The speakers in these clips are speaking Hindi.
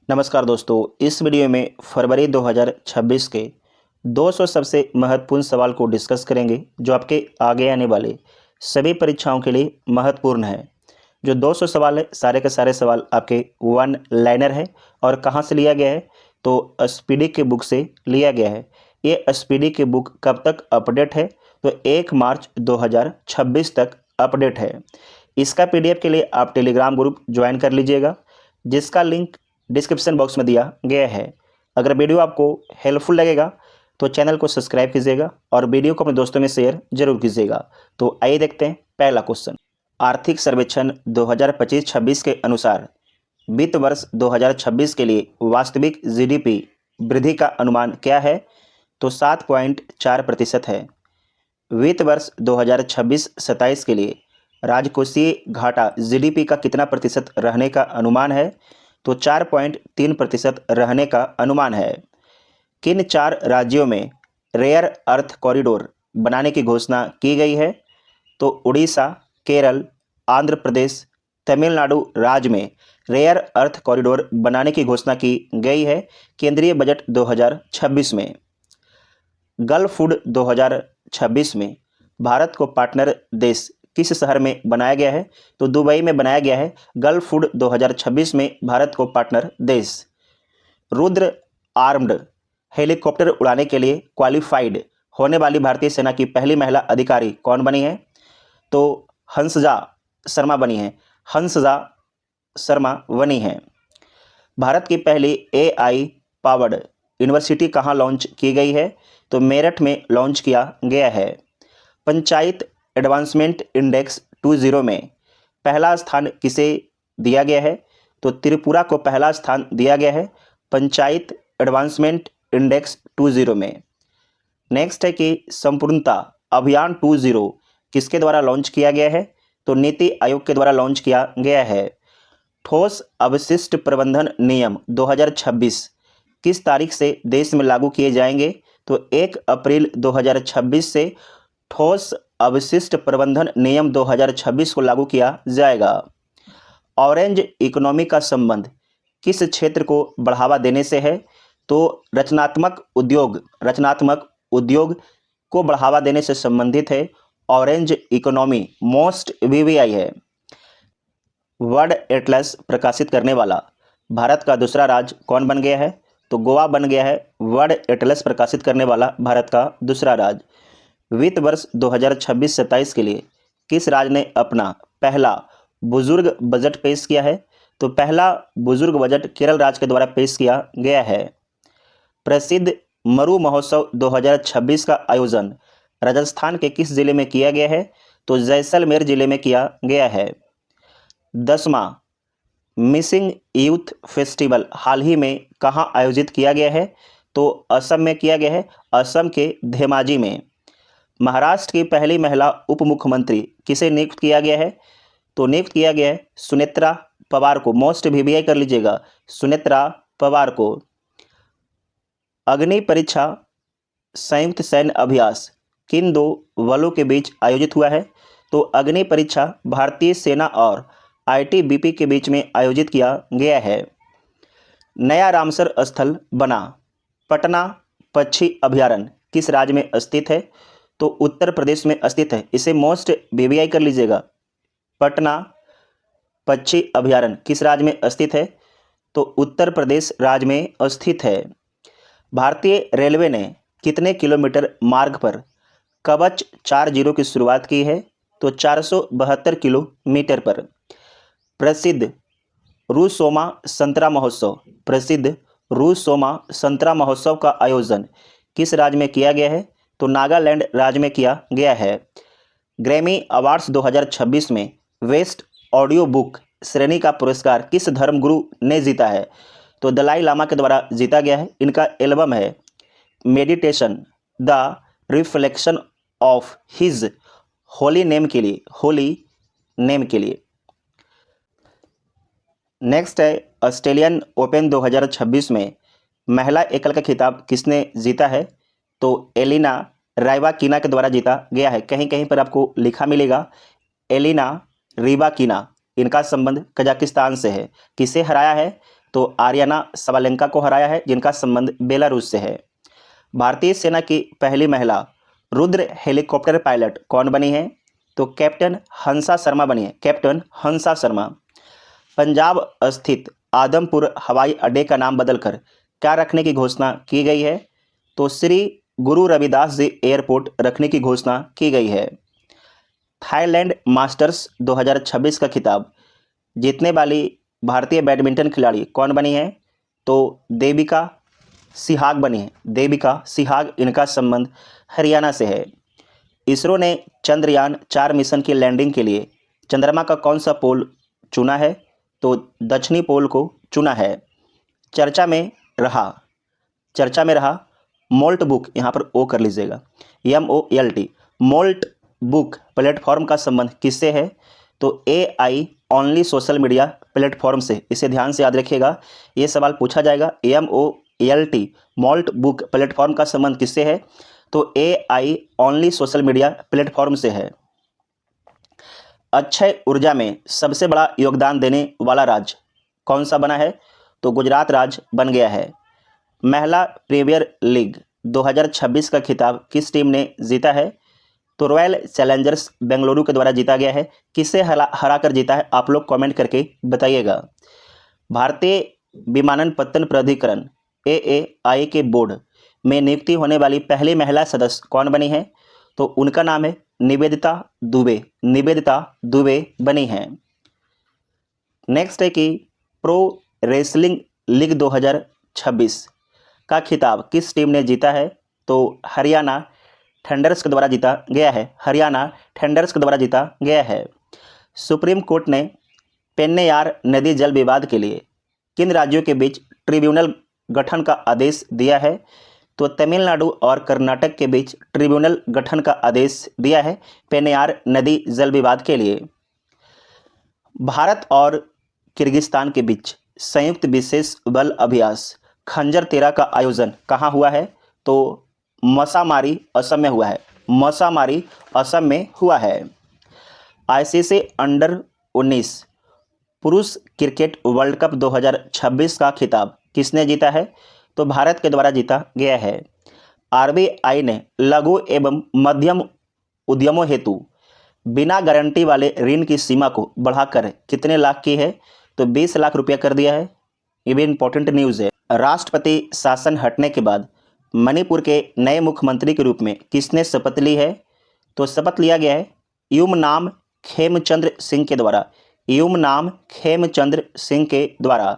नमस्कार दोस्तों, इस वीडियो में फरवरी 2026 के 200 सबसे महत्वपूर्ण सवाल को डिस्कस करेंगे जो आपके आगे आने वाले सभी परीक्षाओं के लिए महत्वपूर्ण है। जो 200 सवाल है, सारे के सारे सवाल आपके वन लाइनर है और कहाँ से लिया गया है तो स्पीडी के बुक से लिया गया है। ये स्पीडी के बुक कब तक अपडेट है तो 1 मार्च 2026 तक अपडेट है। इसका पीडीएफ के लिए आप टेलीग्राम ग्रुप ज्वाइन कर लीजिएगा, जिसका लिंक डिस्क्रिप्शन बॉक्स में दिया गया है। अगर वीडियो आपको हेल्पफुल लगेगा तो चैनल को सब्सक्राइब कीजिएगा और वीडियो को अपने दोस्तों में शेयर जरूर कीजिएगा। तो आइए देखते हैं पहला क्वेश्चन। आर्थिक सर्वेक्षण 2025-26 के अनुसार वित्त वर्ष 2026 के लिए वास्तविक जीडीपी वृद्धि का अनुमान क्या है तो 7.4% है। वित्त वर्ष 2026-27 के लिए राजकोषीय घाटा जीडीपी का कितना प्रतिशत रहने का अनुमान है तो 4.3% रहने का अनुमान है। किन 4 राज्यों में रेयर अर्थ कॉरिडोर बनाने की घोषणा की गई है तो उड़ीसा, केरल, आंध्र प्रदेश, तमिलनाडु राज्य में रेयर अर्थ कॉरिडोर बनाने की घोषणा की गई है केंद्रीय बजट 2026 में। गल्फ फूड 2026 में भारत को पार्टनर देश किस शहर में बनाया गया है तो दुबई में बनाया गया है। गल्फ फूड 2026 में भारत को पार्टनर देश। रुद्र आर्म्ड हेलीकॉप्टर उड़ाने के लिए क्वालिफाइड होने वाली भारतीय सेना की पहली महिला अधिकारी कौन बनी है तो हंसजा शर्मा बनी है। हंसजा शर्मा बनी है। भारत की पहली एआई पावर्ड यूनिवर्सिटी कहाँ लॉन्च की गई है तो मेरठ में लॉन्च किया गया है। पंचायत एडवांसमेंट इंडेक्स 20 में पहला स्थान किसे दिया गया है तो त्रिपुरा को पहला स्थान दिया गया है पंचायत एडवांसमेंट इंडेक्स 20 में। नेक्स्ट है कि संपूर्णता अभियान 20 किसके द्वारा लॉन्च किया गया है तो नीति आयोग के द्वारा लॉन्च किया गया है। ठोस अवशिष्ट प्रबंधन नियम 2026 किस तारीख से देश में लागू किए जाएंगे तो 1 अप्रैल 2026 से ठोस अवशिष्ट प्रबंधन नियम 2026 को लागू किया जाएगा। ऑरेंज इकोनॉमी का संबंध किस क्षेत्र को बढ़ावा देने से है तो रचनात्मक उद्योग को बढ़ावा देने से संबंधित है। ऑरेंज इकोनॉमी मोस्ट वीवीआई है। वर्ल्ड एटलस प्रकाशित करने वाला भारत का दूसरा राज्य कौन बन गया है तो गोवा बन गया है वर्ल्ड एटलस प्रकाशित करने वाला भारत का दूसरा राज्य। वित्त वर्ष 2026-27 के लिए किस राज्य ने अपना पहला बुजुर्ग बजट पेश किया है तो पहला बुजुर्ग बजट केरल राज्य के द्वारा पेश किया गया है। प्रसिद्ध मरु महोत्सव 2026 का आयोजन राजस्थान के किस जिले में किया गया है तो जैसलमेर जिले में किया गया है। 10वां मिसिंग यूथ फेस्टिवल हाल ही में कहाँ आयोजित किया गया है तो असम में किया गया है, असम के धेमाजी में। महाराष्ट्र की पहली महिला उप मुख्यमंत्री किसे नियुक्त किया गया है तो नियुक्त किया गया है सुनेत्रा पवार को। मोस्ट वीवीआई कर लीजिएगा सुनेत्रा पवार को। अग्नि परीक्षा संयुक्त सैन्य अभ्यास किन 2 बलों के बीच आयोजित हुआ है तो अग्नि परीक्षा भारतीय सेना और आईटीबीपी के बीच में आयोजित किया गया है। नया रामसर स्थल बना पटना पक्षी अभयारण्य किस राज्य में स्थित है तो उत्तर प्रदेश में स्थित है। इसे मोस्ट वीवीआई कर लीजिएगा। पटना पक्षी अभयारण्य किस राज्य में स्थित है तो उत्तर प्रदेश राज्य में स्थित है। भारतीय रेलवे ने कितने किलोमीटर मार्ग पर कवच 40 की शुरुआत की है तो 472 किलोमीटर पर। प्रसिद्ध रूसोमा संतरा महोत्सव का आयोजन किस राज्य में किया गया है तो नागालैंड राज्य में किया गया है। ग्रैमी अवार्ड्स 2026 में बेस्ट ऑडियो बुक श्रेणी का पुरस्कार किस धर्मगुरु ने जीता है तो दलाई लामा के द्वारा जीता गया है। इनका एल्बम है meditation the reflection of his holy name के लिए। नेक्स्ट है ऑस्ट्रेलियन ओपन 2026 में महिला एकल का खिताब किसने जीता है तो एलिना राइबाकिना के द्वारा जीता गया है। कहीं कहीं पर आपको लिखा मिलेगा एलिना रिबाकिना। इनका संबंध कजाकिस्तान से है। किसे हराया है तो आर्याना सबालेंका को हराया है, जिनका संबंध बेलारूस से है। भारतीय सेना की पहली महिला रुद्र हेलीकॉप्टर पायलट कौन बनी है? तो कैप्टन हंसा शर्मा बनी है, कैप्टन हंसा शर्मा। पंजाब स्थित आदमपुर हवाई अड्डे का नाम बदलकर क्या रखने की घोषणा की गई है? तो श्री गुरु रविदास जी एयरपोर्ट रखने की घोषणा की गई है। थाईलैंड मास्टर्स 2026 का खिताब जीतने वाली भारतीय बैडमिंटन खिलाड़ी कौन बनी है? तो देविका सिहाग बनी है, देविका सिहाग। इनका संबंध हरियाणा से है। इसरो ने चंद्रयान 4 मिशन की लैंडिंग के लिए चंद्रमा का कौन सा पोल चुना है? तो दक्षिणी पोल को चुना है। चर्चा में रहा मोल्ट बुक, यहाँ पर ओ कर लीजिएगा, MOLT, मोल्ट बुक प्लेटफॉर्म का संबंध किससे है? तो AI only social media platform से। इसे ध्यान से याद रखिएगा, ये सवाल पूछा जाएगा। MOLT मोल्ट बुक प्लेटफॉर्म का संबंध किससे है? तो AI only social media platform से है। अक्षय ऊर्जा में सबसे बड़ा योगदान देने वाला राज्य कौन सा बना है? तो गुजरात राज्य बन गया है। महिला प्रीमियर लीग 2026 का खिताब किस टीम ने जीता है? तो रॉयल चैलेंजर्स बेंगलुरु के द्वारा जीता गया है। किसे हरा कर जीता है, आप लोग कमेंट करके बताइएगा। भारतीय विमानपत्तन प्राधिकरण AAI के बोर्ड में नियुक्ति होने वाली पहली महिला सदस्य कौन बनी है? तो उनका नाम है निवेदिता दुबे, निवेदिता दुबे बनी है। नेक्स्ट है कि प्रो रेसलिंग लीग 2026 का खिताब किस टीम ने जीता है? तो हरियाणा थंडर्स के द्वारा जीता गया है, हरियाणा थंडर्स के द्वारा जीता गया है। सुप्रीम कोर्ट ने पेन्नैयार नदी जल विवाद के लिए किन राज्यों के बीच ट्रिब्यूनल गठन का आदेश दिया है? तो तमिलनाडु और कर्नाटक के बीच ट्रिब्यूनल गठन का आदेश दिया है पेन्नैयार नदी जल विवाद के लिए। भारत और किर्गिस्तान के बीच संयुक्त विशेष बल अभ्यास खंजर 13 का आयोजन कहाँ हुआ है? तो मसामारी असम में हुआ है, मसामारी असम में हुआ है। ICC अंडर 19 पुरुष क्रिकेट वर्ल्ड कप 2026 का खिताब किसने जीता है? तो भारत के द्वारा जीता गया है। RBI ने लघु एवं मध्यम उद्यमों हेतु बिना गारंटी वाले ऋण की सीमा को बढ़ाकर कितने लाख की है? तो 20 लाख रुपया कर दिया है। ये भी इंपॉर्टेंट न्यूज़ है। राष्ट्रपति शासन हटने के बाद मणिपुर के नए मुख्यमंत्री के रूप में किसने शपथ ली है? तो शपथ लिया गया है युमनाम खेमचंद्र सिंह के द्वारा, युमनाम खेमचंद्र सिंह के द्वारा।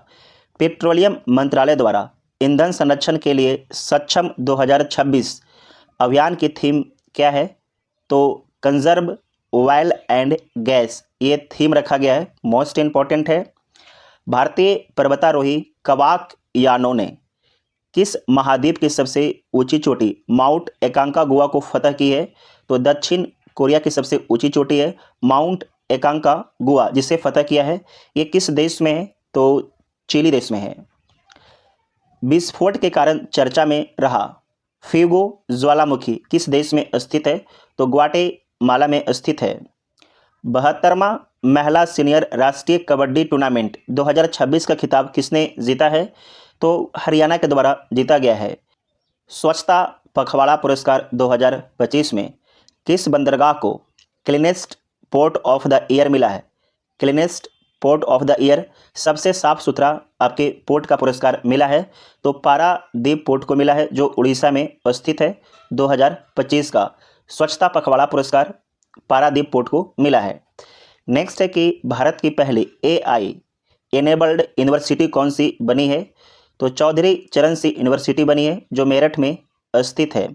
पेट्रोलियम मंत्रालय द्वारा ईंधन संरक्षण के लिए सक्षम 2026 अभियान की थीम क्या है? तो कंजर्व ऑयल एंड गैस, ये थीम रखा गया है, मोस्ट इम्पॉर्टेंट है। भारतीय पर्वतारोही कवाक यानो ने किस महाद्वीप की सबसे ऊंची चोटी माउंट एकांकागुआ को फतह की है? तो दक्षिण कोरिया की सबसे ऊंची चोटी है माउंट एकांकागुआ, जिसे फतह किया है। ये किस देश में है? तो चिली देश में है। विस्फोट के कारण चर्चा में रहा फ्यूगो ज्वालामुखी किस देश में स्थित है? तो ग्वाटेमाला में स्थित है। 72वां महिला सीनियर राष्ट्रीय कबड्डी टूर्नामेंट 2026 का खिताब किसने जीता है? तो हरियाणा के द्वारा जीता गया है। स्वच्छता पखवाड़ा पुरस्कार 2025 में किस बंदरगाह को cleanest port of the year मिला है? Cleanest port of the year, सबसे साफ सुथरा आपके पोर्ट का पुरस्कार मिला है तो पारादीप पोर्ट को मिला है, जो उड़ीसा में स्थित है। 2025 का स्वच्छता पखवाड़ा पुरस्कार पारादीप पोर्ट को मिला है। नेक्स्ट है कि भारत की पहली AI एनेबल्ड यूनिवर्सिटी कौन सी बनी है? तो चौधरी चरण सिंह यूनिवर्सिटी बनी है, जो मेरठ में स्थित है।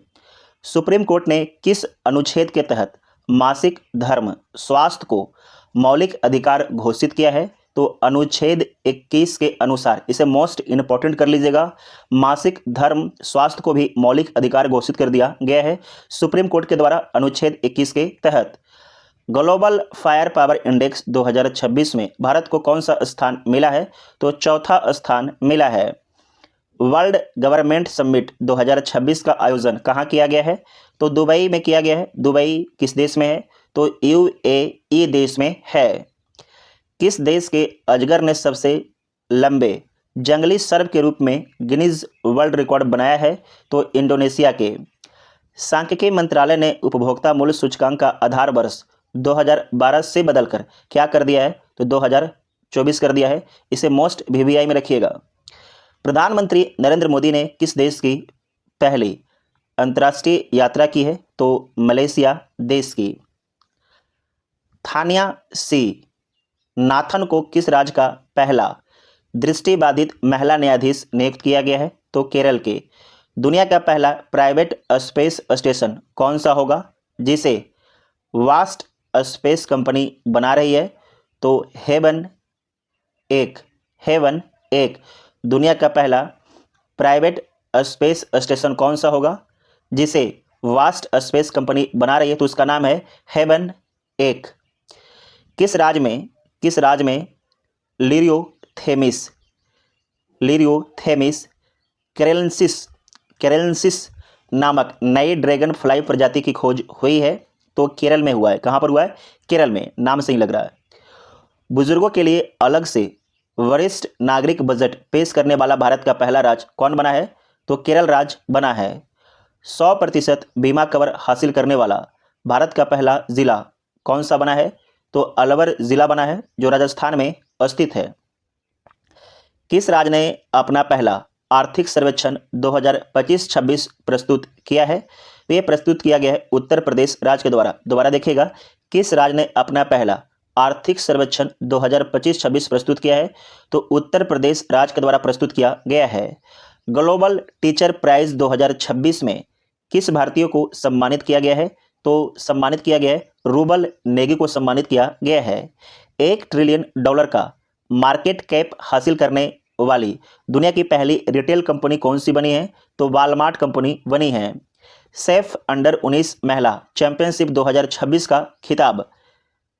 सुप्रीम कोर्ट ने किस अनुच्छेद के तहत मासिक धर्म स्वास्थ्य को मौलिक अधिकार घोषित किया है? तो अनुच्छेद 21 के अनुसार, इसे मोस्ट इम्पॉर्टेंट कर लीजिएगा, मासिक धर्म स्वास्थ्य को भी मौलिक अधिकार घोषित कर दिया गया है सुप्रीम कोर्ट के द्वारा अनुच्छेद 21 के तहत। ग्लोबल फायर पावर इंडेक्स 2026 में भारत को कौन सा स्थान मिला है? तो चौथा स्थान मिला है। वर्ल्ड गवर्नमेंट समिट 2026 का आयोजन कहाँ किया गया है? तो दुबई में किया गया है। दुबई किस देश में है? तो UAE देश में है। किस देश के अजगर ने सबसे लंबे जंगली सर्प के रूप में गिनीज वर्ल्ड रिकॉर्ड बनाया है? तो इंडोनेशिया के। सांख्यिकी मंत्रालय ने उपभोक्ता मूल्य सूचकांक का आधार वर्ष 2012 से बदलकर क्या कर दिया है? तो 2024 कर दिया है। इसे मोस्ट वीवीआई में रखिएगा। प्रधानमंत्री नरेंद्र मोदी ने किस देश की पहली अंतर्राष्ट्रीय यात्रा की है? तो मलेशिया देश की। थानिया सी नाथन को किस राज्य का पहला दृष्टिबाधित महिला न्यायाधीश नियुक्त किया गया है? तो केरल के। दुनिया का पहला प्राइवेट स्पेस स्टेशन कौन सा होगा, जिसे वास्ट स्पेस कंपनी बना रही है? तो हेवन एक दुनिया का पहला प्राइवेट स्पेस स्टेशन कौन सा होगा जिसे वास्ट स्पेस कंपनी बना रही है? तो उसका नाम है हेवन एक। किस राज्य में लिरियोथेमिस कैरेंसिस नामक नई ड्रैगन फ्लाई प्रजाति की खोज हुई है? तो केरल में हुआ है। कहाँ पर हुआ है? केरल में। नाम से ही लग रहा है। बुजुर्गों के लिए अलग से वरिष्ठ नागरिक बजट पेश करने वाला भारत का पहला राज्य कौन बना है? तो केरल राज्य बना है। 100% बीमा कवर हासिल करने वाला भारत का पहला जिला कौन सा बना है? तो अलवर जिला बना है, जो राजस्थान में स्थित है। किस राज्य ने अपना पहला आर्थिक सर्वेक्षण 2025-26 प्रस्तुत किया है? तो ये प्रस्तुत किया गया है उत्तर प्रदेश राज्य के द्वारा। दोबारा देखिएगा, किस राज्य ने अपना पहला आर्थिक सर्वेक्षण 2025-26 प्रस्तुत किया है? तो उत्तर प्रदेश राज्य के द्वारा प्रस्तुत किया गया है। ग्लोबल टीचर प्राइज 2026 में किस भारतीय को सम्मानित किया गया है? तो सम्मानित किया गया है रूबल नेगी को सम्मानित किया गया है। $1 ट्रिलियन का मार्केट कैप हासिल करने वाली दुनिया की पहली रिटेल कंपनी कौन सी बनी है? तो वालमार्ट कंपनी बनी है। सेफ अंडर 19 महिला चैंपियनशिप 2026 का खिताब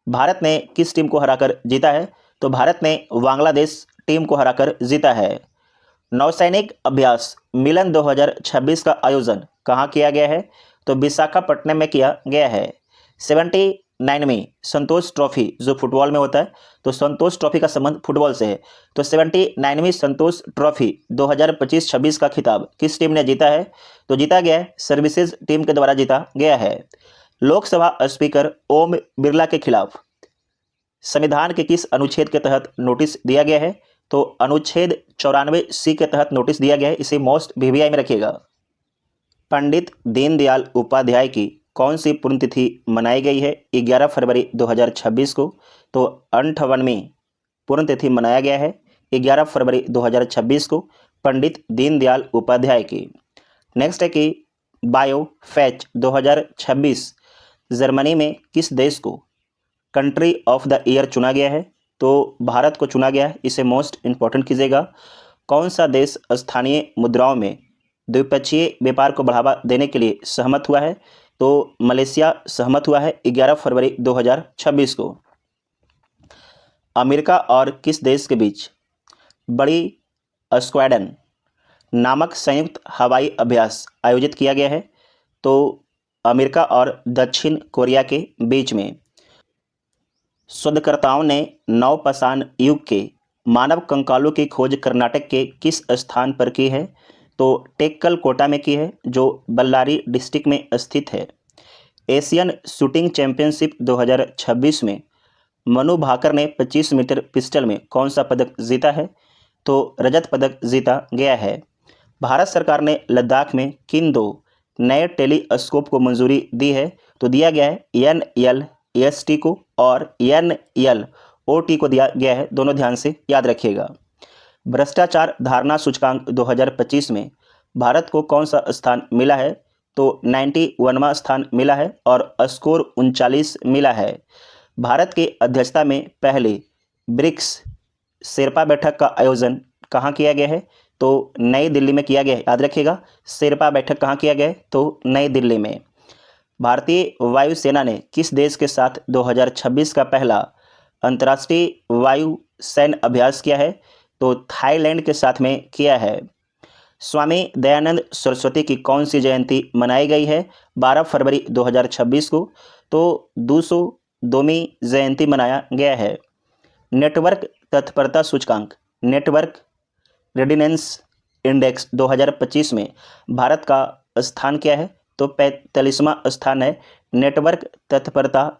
भारत ने किस टीम को हराकर जीता है? तो भारत ने बांग्लादेश टीम को हराकर जीता है। नौसैनिक अभ्यास मिलन 2026 का आयोजन कहाँ किया गया है? तो विशाखापट्टनम में किया गया है। 79वीं संतोष ट्रॉफी जो फुटबॉल में होता है, तो संतोष ट्रॉफी का संबंध फुटबॉल से है। तो 79वीं संतोष ट्रॉफी 2025-26 का खिताब किस टीम ने जीता है? तो जीता गया है सर्विसेज टीम के द्वारा जीता गया है। लोकसभा स्पीकर ओम बिरला के खिलाफ संविधान के किस अनुच्छेद के तहत नोटिस दिया गया है? तो अनुच्छेद 94C के तहत नोटिस दिया गया है। इसे मोस्ट वीवीआई में रखिएगा। पंडित दीनदयाल उपाध्याय की कौन सी पुण्यतिथि मनाई गई है 11 फरवरी 2026 को? तो 58वीं पुण्यतिथि मनाया गया है 11 फरवरी 2026 को पंडित दीनदयाल उपाध्याय की। नेक्स्ट है कि बायोफेच 2026 जर्मनी में किस देश को कंट्री ऑफ द ईयर चुना गया है? तो भारत को चुना गया है। इसे मोस्ट इंपॉर्टेंट कीजिएगा। कौन सा देश स्थानीय मुद्राओं में द्विपक्षीय व्यापार को बढ़ावा देने के लिए सहमत हुआ है? तो मलेशिया सहमत हुआ है 11 फरवरी 2026 को। अमेरिका और किस देश के बीच बड़ी स्क्वाड्रन नामक संयुक्त हवाई अभ्यास आयोजित किया गया है? तो अमेरिका और दक्षिण कोरिया के बीच में। शोधकर्ताओं ने नवपाषाण युग के मानव कंकालों की खोज कर्नाटक के किस स्थान पर की है? तो टेक्कलकोटा में की है, जो बल्लारी डिस्ट्रिक्ट में स्थित है। एशियन शूटिंग चैंपियनशिप 2026 में मनु भाकर ने 25 मीटर पिस्टल में कौन सा पदक जीता है? तो रजत पदक जीता गया है। भारत सरकार ने लद्दाख में किन 2 नए टेलीस्कोप को मंजूरी दी है? तो दिया गया है NLST को और NLOT को दिया गया है। दोनों ध्यान से याद रखिएगा। भ्रष्टाचार धारणा सूचकांक 2025 में भारत को कौन सा स्थान मिला है? तो 91वां स्थान मिला है और स्कोर 39 मिला है। भारत की अध्यक्षता में पहले ब्रिक्स शेरपा बैठक का आयोजन कहाँ किया गया है? तो नई दिल्ली में किया गया है। याद रखिएगा, शेरपा बैठक कहाँ किया गया है? तो नई दिल्ली में। भारतीय वायुसेना ने किस देश के साथ 2026 का पहला अंतर्राष्ट्रीय वायु सैन्य अभ्यास किया है? तो थाईलैंड के साथ में किया है। स्वामी दयानंद सरस्वती की कौन सी जयंती मनाई गई है 12 फरवरी 2026 को? तो 202वीं जयंती मनाया गया है। नेटवर्क तत्परता सूचकांक रेडिनेंस इंडेक्स 2025 में भारत का स्थान क्या है? तो 45वां स्थान है नेटवर्क तत्परता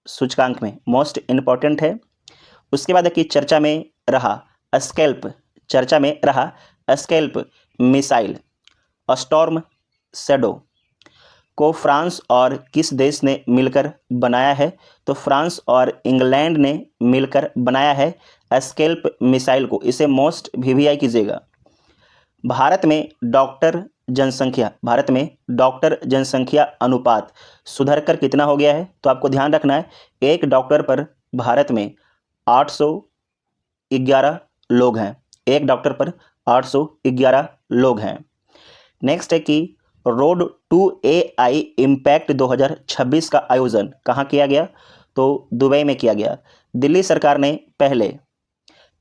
सूचकांक में, मोस्ट इम्पॉर्टेंट है। उसके बाद की चर्चा में रहा स्कैल्प मिसाइल स्टॉर्म शैडो को फ्रांस और किस देश ने मिलकर बनाया है? तो फ्रांस और इंग्लैंड ने मिलकर बनाया है स्कैल्प मिसाइल को। इसे मोस्ट वीवीआई कीजिएगा। भारत में डॉक्टर जनसंख्या अनुपात सुधर कर कितना हो गया है? तो आपको ध्यान रखना है, एक डॉक्टर पर भारत में 811 लोग हैं। एक डॉक्टर पर 811 लोग हैं। नेक्स्ट है कि रोड टू AI इम्पैक्ट 2026 का आयोजन कहाँ किया गया? तो दुबई में किया गया। दिल्ली सरकार ने पहले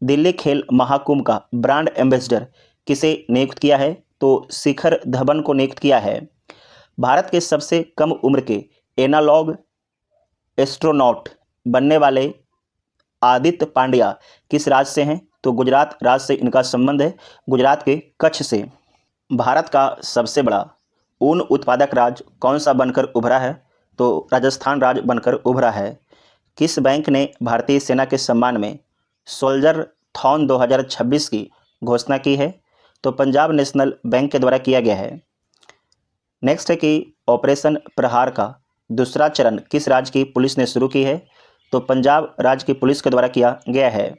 दिल्ली खेल महाकुंभ का ब्रांड एम्बेसडर किसे नियुक्त किया है? तो शिखर धवन को नियुक्त किया है। भारत के सबसे कम उम्र के एनालॉग एस्ट्रोनॉट बनने वाले आदित्य पांड्या किस राज्य से हैं? तो गुजरात राज्य से इनका संबंध है, गुजरात के कच्छ से। भारत का सबसे बड़ा ऊन उत्पादक राज्य कौन सा बनकर उभरा है? तो राजस्थान राज्य बनकर उभरा है। किस बैंक ने भारतीय सेना के सम्मान में सोल्जर थॉन 2026 की घोषणा की है? तो पंजाब नेशनल बैंक के द्वारा किया गया है। नेक्स्ट है कि ऑपरेशन प्रहार का दूसरा चरण किस राज्य की पुलिस ने शुरू की है? तो पंजाब राज्य की पुलिस के द्वारा किया गया है।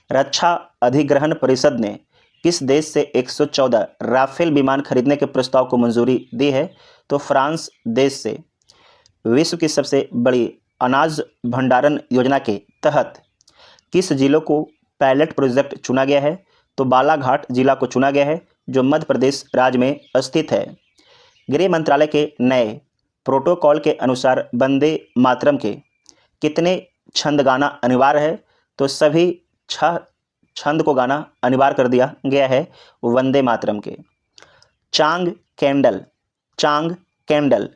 रक्षा अधिग्रहण परिषद ने किस देश से 114 राफेल विमान खरीदने के प्रस्ताव को मंजूरी दी है? तो फ्रांस देश से। विश्व की सबसे बड़ी अनाज भंडारण योजना के तहत किस जिलों को पायलट प्रोजेक्ट चुना गया है? तो बालाघाट जिला को चुना गया है, जो मध्य प्रदेश राज्य में स्थित है। गृह मंत्रालय के नए प्रोटोकॉल के अनुसार वंदे मातरम के कितने छंद गाना अनिवार्य है? तो सभी 6 छंद को गाना अनिवार्य कर दिया गया है वंदे मातरम के। चांग कैंडल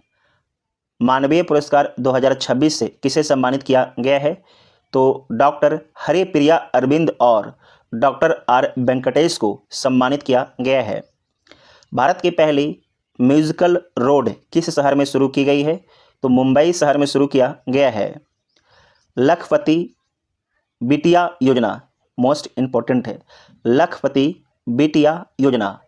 मानवीय पुरस्कार 2026 से किसे सम्मानित किया गया है? तो डॉक्टर हरिप्रिया अरविंद और डॉक्टर आर वेंकटेश को सम्मानित किया गया है। भारत की पहली म्यूजिकल रोड किस शहर में शुरू की गई है? तो मुंबई शहर में शुरू किया गया है। लखपति बिटिया योजना मोस्ट इम्पोर्टेंट है। लखपति बिटिया योजना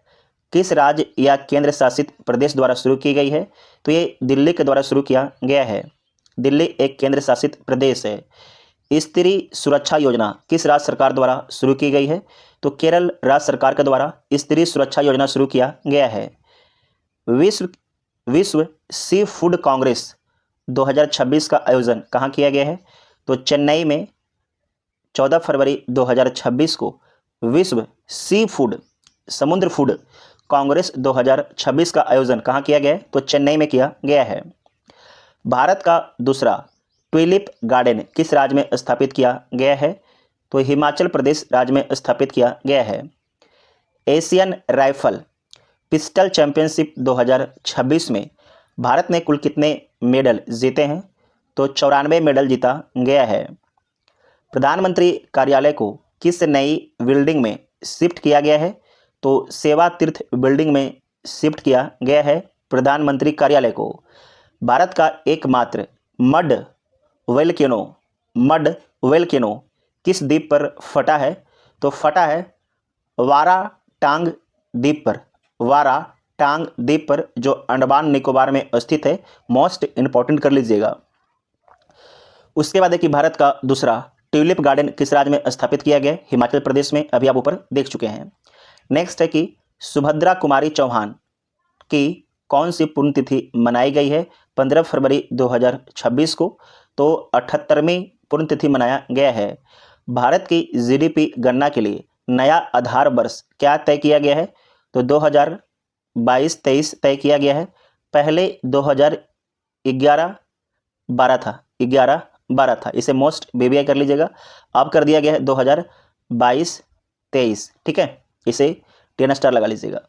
किस राज्य या केंद्र शासित प्रदेश द्वारा शुरू की गई है? तो ये दिल्ली के द्वारा शुरू किया गया है। दिल्ली एक केंद्र शासित प्रदेश है। स्त्री सुरक्षा योजना किस राज्य सरकार द्वारा शुरू की गई है? तो केरल राज्य सरकार के द्वारा स्त्री सुरक्षा योजना शुरू किया गया है। विश्व सी फूड कांग्रेस 2026 का आयोजन कहाँ किया गया है? तो चेन्नई में 14 फरवरी 2026 को विश्व सी फूड समुद्र फूड कांग्रेस 2026 का आयोजन कहाँ किया गया है? तो चेन्नई में किया गया है। भारत का दूसरा ट्यूलिप गार्डन किस राज्य में स्थापित किया गया है? तो हिमाचल प्रदेश राज्य में स्थापित किया गया है। एशियन राइफल पिस्टल चैंपियनशिप 2026 में भारत ने कुल कितने मेडल जीते हैं? तो 94 मेडल जीता गया है। प्रधानमंत्री कार्यालय को किस नई बिल्डिंग में शिफ्ट किया गया है? तो सेवा तीर्थ बिल्डिंग में शिफ्ट किया गया है प्रधानमंत्री कार्यालय को। भारत का एकमात्र मड वोल्केनो किस द्वीप पर फटा है? तो फटा है वाराटांग द्वीप पर जो अंडमान निकोबार में स्थित है। मोस्ट इंपॉर्टेंट कर लीजिएगा। उसके बाद है कि भारत का दूसरा ट्यूलिप गार्डन किस राज्य में स्थापित किया गया? हिमाचल प्रदेश में, अभी आप ऊपर देख चुके हैं। नेक्स्ट है कि सुभद्रा कुमारी चौहान की कौन सी पुण्यतिथि मनाई गई है 15 फरवरी 2026 को? तो 78वीं पुण्यतिथि मनाया गया है। भारत की जीडीपी गणना के लिए नया आधार वर्ष क्या तय किया गया है? तो 2022-23 तय किया गया है। पहले 2011-12 था, इसे मोस्ट वीवीआई कर लीजिएगा। अब कर दिया गया है 2022-23, ठीक है, इसे 10 स्टार लगा लीजिएगा।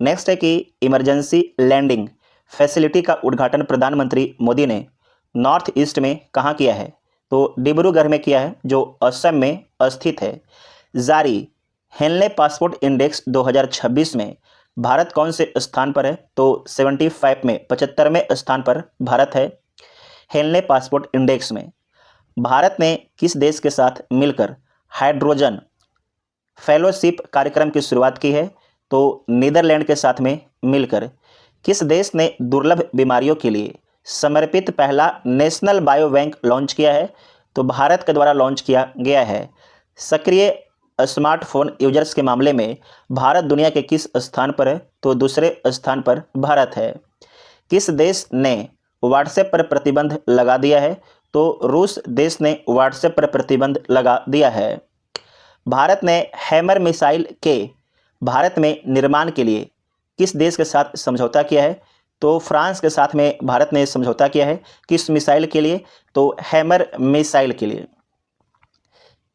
नेक्स्ट है कि इमरजेंसी लैंडिंग फैसिलिटी का उद्घाटन प्रधानमंत्री मोदी ने नॉर्थ ईस्ट में कहाँ किया है? तो डिब्रूगढ़ में किया है, जो असम में स्थित है। जारी हेनले पासपोर्ट इंडेक्स 2026 में भारत कौन से स्थान पर है? तो 75 में 75वें स्थान पर भारत है। हेनले पासपोर्ट इंडेक्स में भारत ने किस देश के साथ मिलकर हाइड्रोजन फेलोशिप कार्यक्रम की शुरुआत की है? तो नीदरलैंड के साथ में मिलकर। किस देश ने दुर्लभ बीमारियों के लिए समर्पित पहला नेशनल बायो बैंक लॉन्च किया है? तो भारत के द्वारा लॉन्च किया गया है। सक्रिय स्मार्टफोन यूजर्स के मामले में भारत दुनिया के किस स्थान पर है? तो दूसरे स्थान पर भारत है। किस देश ने व्हाट्सएप पर प्रतिबंध लगा दिया है? तो रूस देश ने व्हाट्सएप पर प्रतिबंध लगा दिया है। भारत ने हैमर मिसाइल के भारत में निर्माण के लिए किस देश के साथ समझौता किया है? तो फ्रांस के साथ में भारत ने समझौता किया है। किस मिसाइल के लिए? तो हैमर मिसाइल के लिए।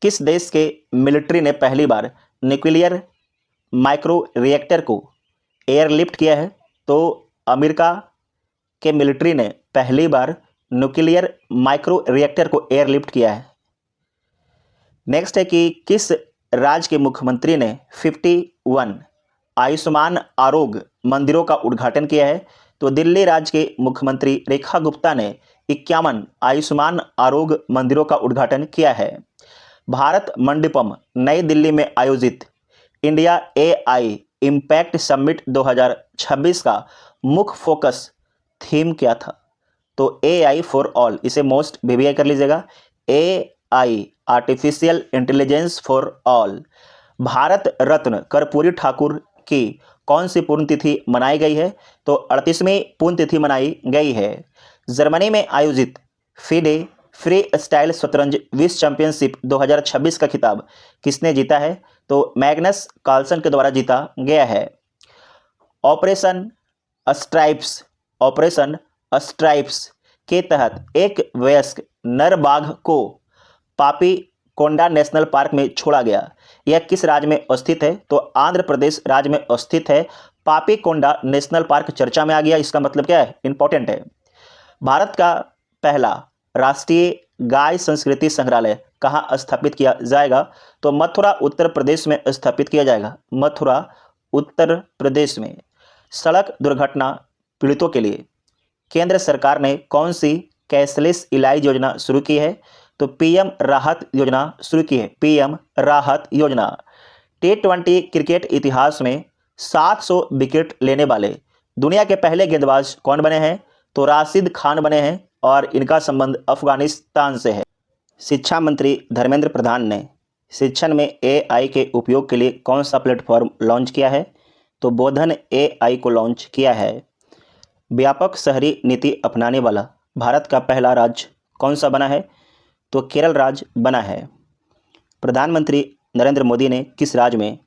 किस देश के मिलिट्री ने पहली बार न्यूक्लियर माइक्रो रिएक्टर को एयरलिफ्ट किया है? तो अमेरिका के मिलिट्री ने पहली बार न्यूक्लियर माइक्रो रिएक्टर को एयरलिफ्ट किया है। नेक्स्ट है कि किस राज्य के मुख्यमंत्री ने 51 आयुष्मान आरोग्य मंदिरों का उद्घाटन किया है? तो दिल्ली राज्य के मुख्यमंत्री रेखा गुप्ता ने 51 आयुष्मान आरोग्य मंदिरों का उद्घाटन किया है। भारत मंडपम नई दिल्ली में आयोजित इंडिया एआई इम्पैक्ट समिट 2026 का मुख्य फोकस थीम क्या था? तो एआई फॉर ऑल, इसे मोस्ट वीवीआई कर लीजिएगा। AI artificial intelligence for all. Bharat Ratna Karpoori Thakur की कौन सी पुण्यतिथि मनाई गई है? तो 38वीं पुण्यतिथि मनाई गई है। जर्मनी में आयोजित फीडे फ्री स्टाइल शतरंज विश्व चैंपियनशिप 2026 का खिताब किसने जीता है? तो मैग्नस कार्लसन के द्वारा जीता गया है। ऑपरेशन स्ट्राइप्स के तहत एक वयस्क नर बाघ को पापी कोंडा नेशनल पार्क में छोड़ा गया। यह किस राज्य में स्थित है? तो आंध्र प्रदेश राज्य में स्थित है। पापी कोंडा नेशनल पार्क चर्चा में आ गया, इसका मतलब क्या है? इंपॉर्टेंट है। भारत का पहला राष्ट्रीय गाय संस्कृति संग्रहालय कहाँ स्थापित किया जाएगा? तो मथुरा उत्तर प्रदेश में स्थापित किया जाएगा। मथुरा उत्तर प्रदेश में। सड़क दुर्घटना पीड़ितों के लिए केंद्र सरकार ने कौन सी कैशलेस इलाज योजना शुरू की है? तो पीएम राहत योजना शुरू की है। पीएम राहत योजना। T20 क्रिकेट इतिहास में 700 विकेट लेने वाले दुनिया के पहले गेंदबाज कौन बने हैं? तो राशिद खान बने हैं और इनका संबंध अफगानिस्तान से है। शिक्षा मंत्री धर्मेंद्र प्रधान ने शिक्षण में एआई के उपयोग के लिए कौन सा प्लेटफॉर्म लॉन्च किया है? तो बोधन एआई को लॉन्च किया है। व्यापक शहरी नीति अपनाने वाला भारत का पहला राज्य कौन सा बना है? तो केरल राज्य बना है। प्रधानमंत्री नरेंद्र मोदी ने किस राज्य में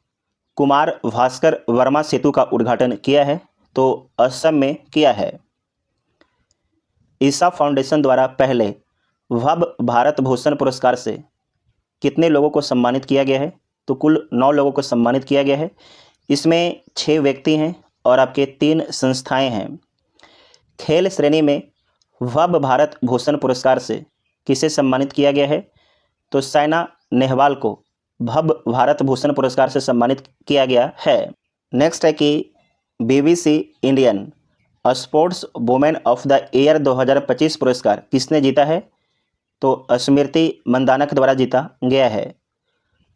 कुमार भास्कर वर्मा सेतु का उद्घाटन किया है? तो असम में किया है। ईसा फाउंडेशन द्वारा पहले वह भारत भूषण पुरस्कार से कितने लोगों को सम्मानित किया गया है? तो कुल 9 लोगों को सम्मानित किया गया है। इसमें 6 व्यक्ति हैं और आपके 3 संस्थाएं हैं। खेल श्रेणी में वह भारत भूषण पुरस्कार से किसे सम्मानित किया गया है? तो साइना नेहवाल को भव्य भारत भूषण पुरस्कार से सम्मानित किया गया है। नेक्स्ट है कि BBC Indian sports women of the year 2025 पुरस्कार किसने जीता है? तो स्मृति मंदाना के द्वारा जीता गया है।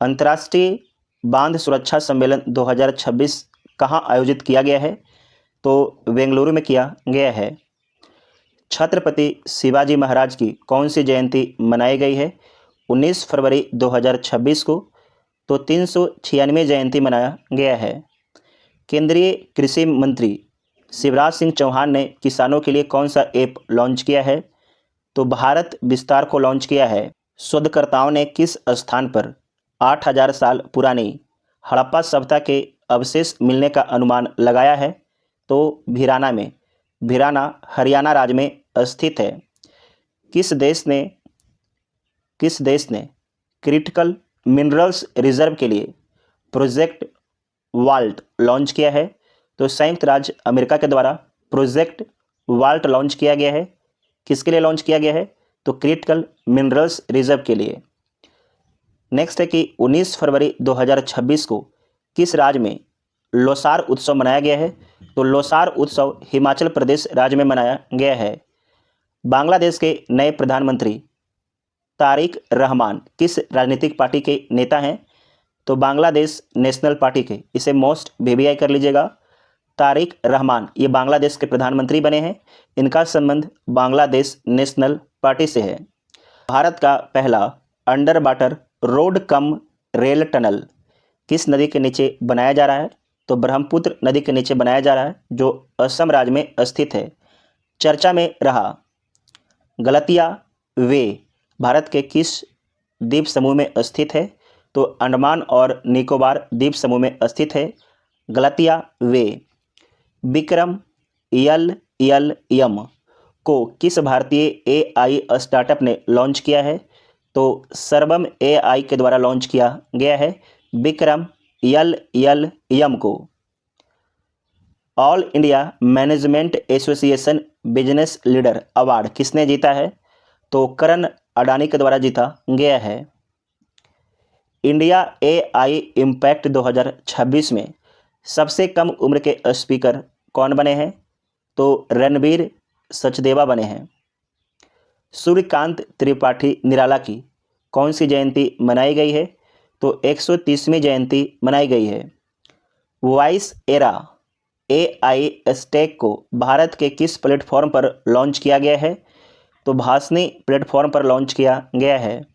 अंतर्राष्ट्रीय बांध सुरक्षा सम्मेलन 2026 कहाँ आयोजित किया गया है? तो बेंगलुरु में किया गया है। छत्रपति शिवाजी महाराज की कौन सी जयंती मनाई गई है? 19 फरवरी 2026 को। तो 396 जयंती मनाया गया है। केंद्रीय कृषि मंत्री शिवराज सिंह चौहान ने किसानों के लिए कौन सा ऐप लॉन्च किया है? तो भारत विस्तार को लॉन्च किया है। शोधकर्ताओं ने किस स्थान पर 8000 साल पुरानी हड़प्पा सभ्यता के अवशेष मिलने का अनुमान लगाया है? तो भिराना में। भिराना हरियाणा राज्य में स्थित है। किस देश ने क्रिटिकल मिनरल्स रिजर्व के लिए प्रोजेक्ट वाल्ट लॉन्च किया है? तो संयुक्त राज्य अमेरिका के द्वारा प्रोजेक्ट वाल्ट लॉन्च किया गया है। किसके लिए लॉन्च किया गया है? तो क्रिटिकल मिनरल्स रिजर्व के लिए। नेक्स्ट है कि 19 फरवरी 2026 को किस राज्य में लोसार उत्सव मनाया गया है? तो लोसार उत्सव हिमाचल प्रदेश राज्य में मनाया गया है। बांग्लादेश के नए प्रधानमंत्री तारिक रहमान किस राजनीतिक पार्टी के नेता हैं? तो बांग्लादेश नेशनल पार्टी के, इसे मोस्ट VVI कर लीजिएगा। तारिक रहमान ये बांग्लादेश के प्रधानमंत्री बने हैं। इनका संबंध बांग्लादेश नेशनल पार्टी से है। भारत का पहला under water road cum rail tunnel किस नदी के नीचे बनाया जा रहा है? तो ब्रह्मपुत्र नदी के नीचे बनाया जा रहा है, जो असम राज्य में स्थित है। चर्चा में रहा गलतिया वे भारत के किस द्वीप समूह में स्थित है? तो अंडमान और निकोबार द्वीप समूह में स्थित है गलतिया वे। विक्रम LLM को किस भारतीय AI स्टार्टअप ने लॉन्च किया है? तो सर्वम AI के द्वारा लॉन्च किया गया है विक्रम LLM को। All India management association business leader award किसने जीता है? तो करण अडानी के द्वारा जीता गया है। इंडिया AI इम्पैक्ट 2026 में सबसे कम उम्र के स्पीकर कौन बने हैं? तो रणबीर सचदेवा बने हैं। सूर्यकांत त्रिपाठी निराला की कौन सी जयंती मनाई गई है? तो 130वीं जयंती मनाई गई है। वॉइस एरा AI स्टैक को भारत के किस प्लेटफॉर्म पर लॉन्च किया गया है? तो भासनी प्लेटफॉर्म पर लॉन्च किया गया है।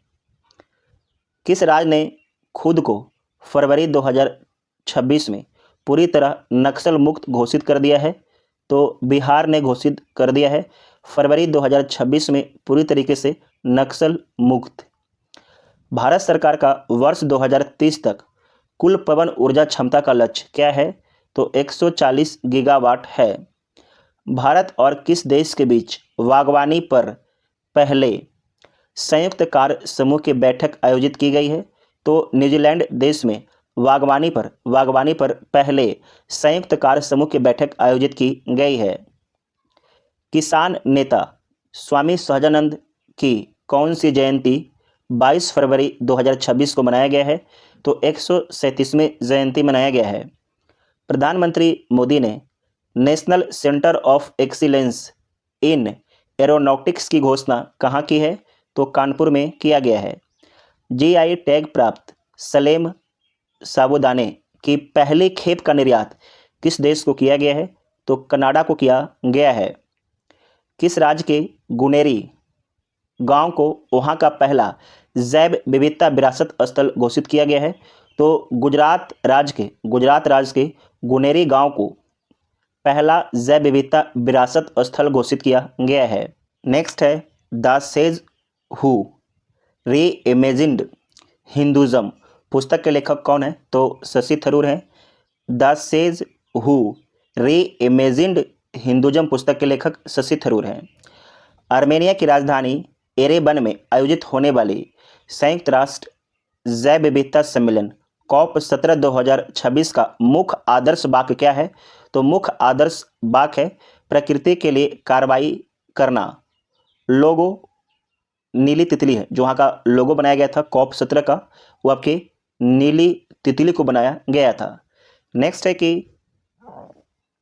किस राज्य ने खुद को फरवरी 2026 में पूरी तरह नक्सल मुक्त घोषित कर दिया है? तो बिहार ने घोषित कर दिया है फरवरी 2026 में पूरी तरीके से नक्सल मुक्त। भारत सरकार का वर्ष 2030 तक कुल पवन ऊर्जा क्षमता का लक्ष्य क्या है? तो 140 गीगावाट है। भारत और किस देश के बीच बागवानी पर पहले संयुक्त कार्य समूह की बैठक आयोजित की गई है? तो न्यूजीलैंड देश में बागवानी पर पहले संयुक्त कार्य समूह की बैठक आयोजित की गई है। किसान नेता स्वामी सहजानंद की कौन सी जयंती 22 फरवरी 2026 को मनाया गया है? तो 137वीं जयंती मनाया गया है। प्रधानमंत्री मोदी ने national centre of excellence in aeronautics की घोषणा कहाँ की है? तो कानपुर में किया गया है। GI टैग प्राप्त सलेम साबूदाने की पहली खेप का निर्यात किस देश को किया गया है? तो कनाडा को किया गया है। किस राज्य के गुनेरी गांव को वहां का पहला जैव विविधता विरासत स्थल घोषित किया गया है? तो गुजरात राज्य के गुनेरी गांव को पहला जैव विविधता विरासत स्थल घोषित किया गया है। नेक्स्ट है द सेज हु री-इमेजिन्ड हिंदुज़म पुस्तक के लेखक कौन है? तो शशि थरूर हैं। द सेज हु री-इमेजिन्ड हिंदुज़म पुस्तक के लेखक शशि थरूर हैं। आर्मेनिया की राजधानी एरेबन में आयोजित होने वाली संयुक्त राष्ट्र जैव विविधता सम्मेलन COP17 2026 का मुख्य आदर्श वाक्य क्या है? तो मुख्य आदर्श वाक्य है प्रकृति के लिए कार्रवाई करना। लोगो नीली तितली है, जो वहाँ का लोगो बनाया गया था COP17 का, वो आपके नीली तितली को बनाया गया था। नेक्स्ट है कि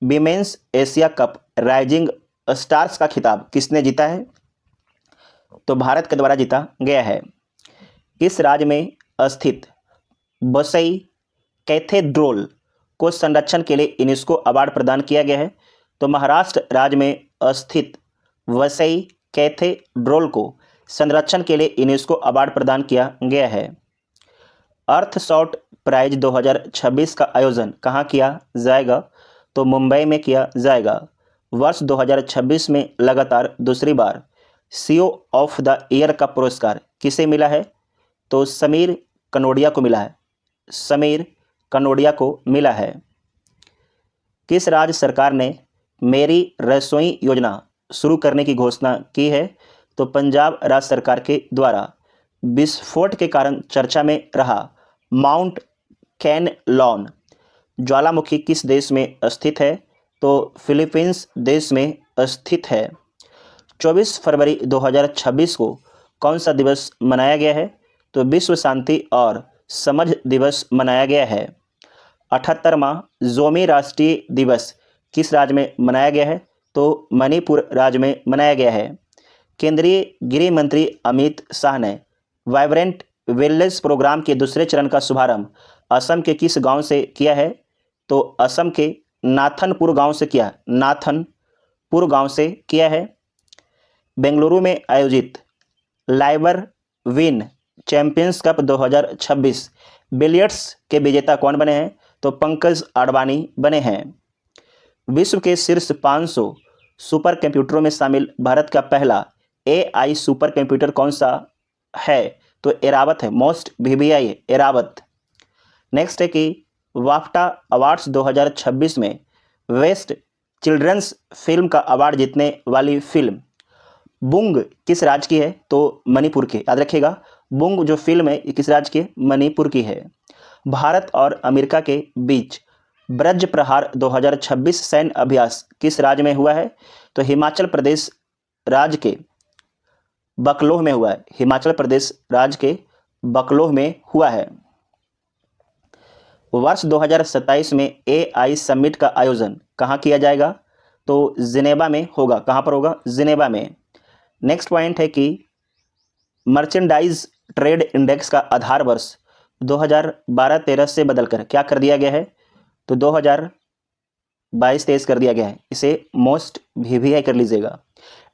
women's Asia cup rising stars का खिताब किसने जीता है? तो भारत के द्वारा जीता गया है। किस राज्य में स्थित वसई कैथेड्रल को संरक्षण के लिए यूनेस्को अवार्ड प्रदान किया गया है? तो महाराष्ट्र राज्य में स्थित वसई कैथेड्रल को संरक्षण के लिए यूनेस्को अवार्ड प्रदान किया गया है। अर्थशॉट प्राइज 2026 का आयोजन कहाँ किया जाएगा? तो मुंबई में किया जाएगा। वर्ष 2026 में लगातार दूसरी बार CEO ऑफ द ईयर का पुरस्कार किसे मिला है? तो समीर कनोडिया को मिला है। समीर कनोडिया को मिला है। किस राज्य सरकार ने मेरी रसोई योजना शुरू करने की घोषणा की है? तो पंजाब राज्य सरकार के द्वारा। विस्फोट के कारण चर्चा में रहा माउंट कैनलॉन ज्वालामुखी किस देश में स्थित है? तो फिलीपींस देश में स्थित है। 24 फरवरी 2026 को कौन सा दिवस मनाया गया है? तो विश्व शांति और समझ दिवस मनाया गया है। 78वां ज़ोमी राष्ट्रीय दिवस किस राज्य में मनाया गया है? तो मणिपुर राज्य में मनाया गया है। केंद्रीय गृह मंत्री अमित शाह ने वाइब्रेंट विलेज प्रोग्राम के दूसरे चरण का शुभारंभ असम के किस गांव से किया है? तो असम के नाथनपुर गांव से किया, नाथनपुर गांव से किया है। बेंगलुरु में आयोजित Liber win champions cup 2026 billiards के विजेता कौन बने हैं? तो पंकज आडवाणी बने हैं। विश्व के शीर्ष 500 सुपर कंप्यूटरों में शामिल भारत का पहला AI सुपर कंप्यूटर कौन सा है? तो एरावत है, मोस्ट VBI एरावत। नेक्स्ट है कि वाफ्टा अवार्ड्स 2026 में बेस्ट चिल्ड्रंस फिल्म का अवार्ड जीतने वाली फिल्म बुंग किस राज्य की है? तो मणिपुर की। याद रखिएगा, बुंग जो फिल्म है ये किस राज्य की है? मणिपुर की है। भारत और अमेरिका के बीच ब्रज प्रहार 2026 सैन्य अभ्यास किस राज्य में हुआ है? तो हिमाचल प्रदेश राज्य के बकलोह में हुआ है। हिमाचल प्रदेश राज्य के बकलोह में हुआ है। वर्ष 2027 में AI समिट का आयोजन कहाँ किया जाएगा? तो जिनेवा में होगा। कहाँ पर होगा? जिनेवा में। नेक्स्ट पॉइंट है कि मर्चेंडाइज ट्रेड इंडेक्स का आधार वर्ष 2012-13 से बदलकर क्या कर दिया गया है? तो 2022-23 कर दिया गया है। इसे मोस्ट VBI कर लीजिएगा।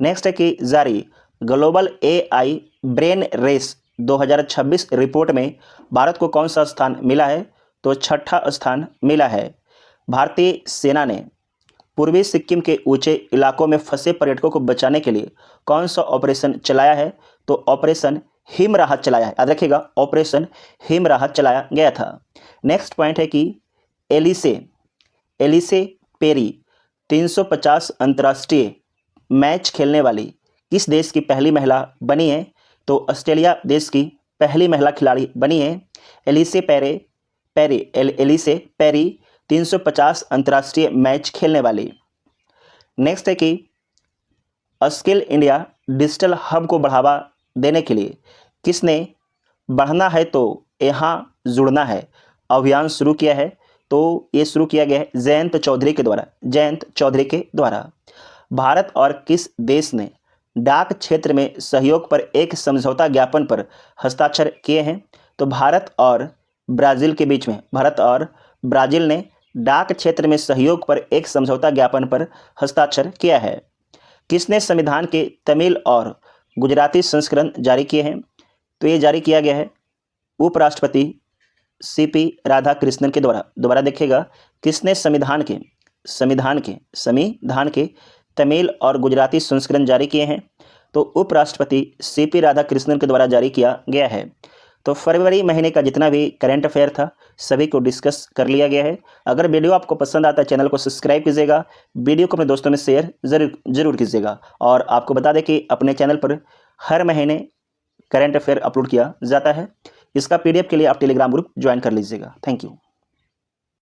नेक्स्ट है कि जारी global AI brain race 2026 report में भारत को कौन सा स्थान मिला है? तो 6ठा स्थान मिला है। भारतीय सेना ने पूर्वी सिक्किम के ऊंचे इलाकों में फंसे पर्यटकों को बचाने के लिए कौन सा ऑपरेशन चलाया है? तो ऑपरेशन हिम राहत चलाया है। याद रखिएगा, ऑपरेशन हिम राहत चलाया गया था। नेक्स्ट पॉइंट है कि एलिसे पेरी 350 अंतर्राष्ट्रीय मैच खेलने वाली किस देश की पहली महिला बनी है? तो ऑस्ट्रेलिया देश की पहली महिला खिलाड़ी बनी है एलिसे पेरी 350 अंतर्राष्ट्रीय मैच खेलने वाली। नेक्स्ट है कि स्किल इंडिया डिजिटल हब को बढ़ावा देने के लिए किसने बढ़ना है तो यहाँ जुड़ना है अभियान शुरू किया है? तो ये शुरू किया गया है जयंत चौधरी के द्वारा। भारत और किस देश ने डाक क्षेत्र में सहयोग पर एक समझौता ज्ञापन पर हस्ताक्षर किए हैं? तो भारत और ब्राज़ील के बीच में, भारत और ब्राज़ील ने डाक क्षेत्र में सहयोग पर एक समझौता ज्ञापन पर हस्ताक्षर किया है। किसने संविधान के तमिल और गुजराती संस्करण जारी किए हैं? तो ये जारी किया गया है उपराष्ट्रपति CP राधाकृष्णन के द्वारा। दोबारा देखिएगा, किसने संविधान के तमिल और गुजराती संस्करण जारी किए हैं? तो उपराष्ट्रपति CP राधाकृष्णन के द्वारा जारी किया गया है। तो फरवरी महीने का जितना भी करंट अफेयर था सभी को डिस्कस कर लिया गया है। अगर वीडियो आपको पसंद आता है चैनल को सब्सक्राइब कीजिएगा, वीडियो को अपने दोस्तों में शेयर जरूर कीजिएगा। और आपको बता दें कि अपने चैनल पर हर महीने करंट अफेयर अपलोड किया जाता है। इसका PDF के लिए आप टेलीग्राम ग्रुप ज्वाइन कर लीजिएगा। Thank you.